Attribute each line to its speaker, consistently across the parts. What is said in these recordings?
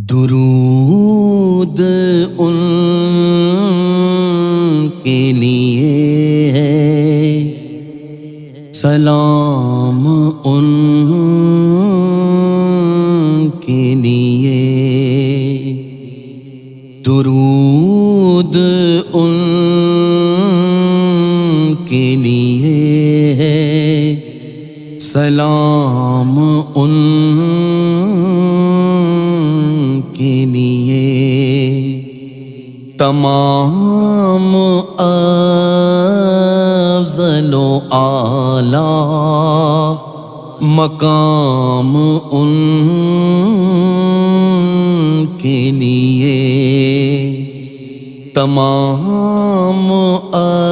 Speaker 1: درود ان کے لیے ہے، سلام ان کے لیے، درود ان کے لیے ہے، سلام ان کے لیے، تمام افضل و اعلیٰ مقام ان کے لیے، تمام افضل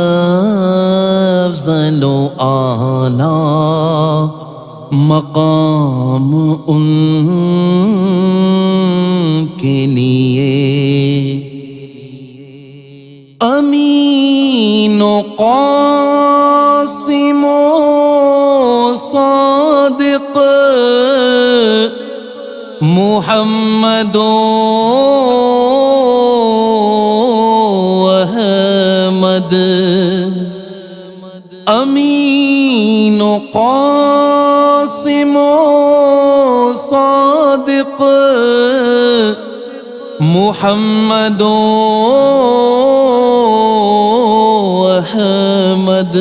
Speaker 1: و اعلیٰ مقام ان کے لیے، امین و قاسم و صادق محمد و احمد، امین و قاسم و صادق محمد و احمد،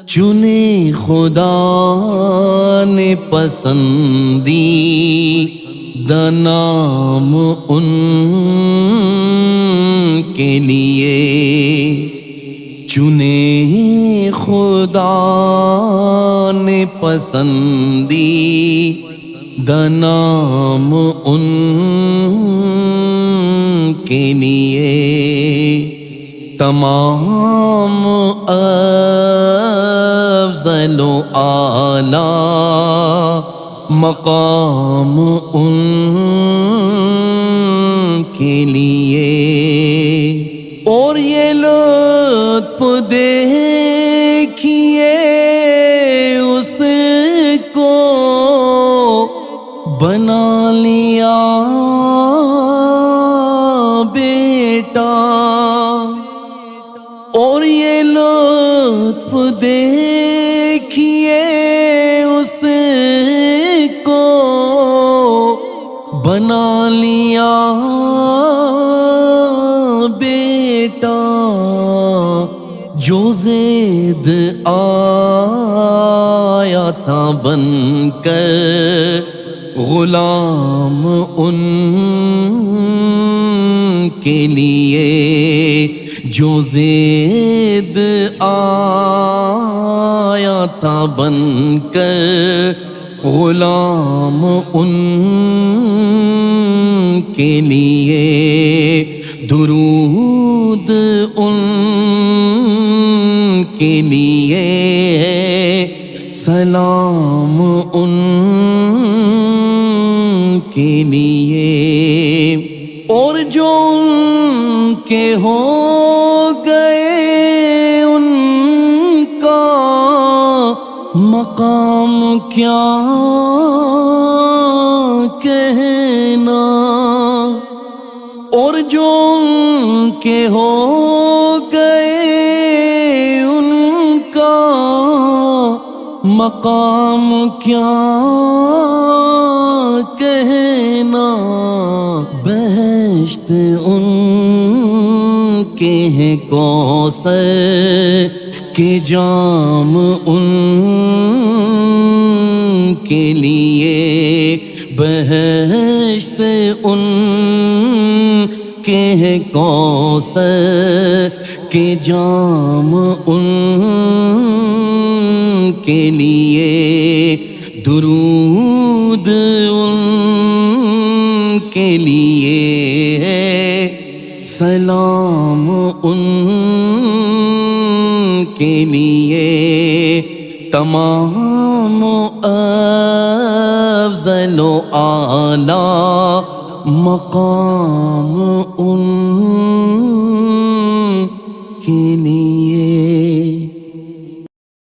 Speaker 1: چنے خدا نے پسندیدہ نام ان کے لیے، چنے خدا نے پسندیدہ نام ان کے لیے، تمام افضل و اعلیٰ مقام ان کے لیے، اور یہ لطف دیکھیے اس کو بنا لیا بیٹا، اور یہ لطف دیکھیے اس کو بنا لیا بیٹا، جو زید آیا تھا بن کر غلام ان کے لیے، جو زید آیا تھا بن کر غلام ان کے لیے، درود ان کے لیے ہے، سلام ان کے لیے، اور جو ان کے ہو گئے ان کا مقام کیا کہنا، اور جو ان کے ہو گئے ان کا مقام کیا کہنا، بہشت ان کے ہیں کوثر کے جام ان کے لیے، بہشت ان کے ہیں کوثر کے جام ان کے لیے، درود ان کے لیے ہے، سلام ان کے لیے، تمام افضل و اعلیٰ مقام ان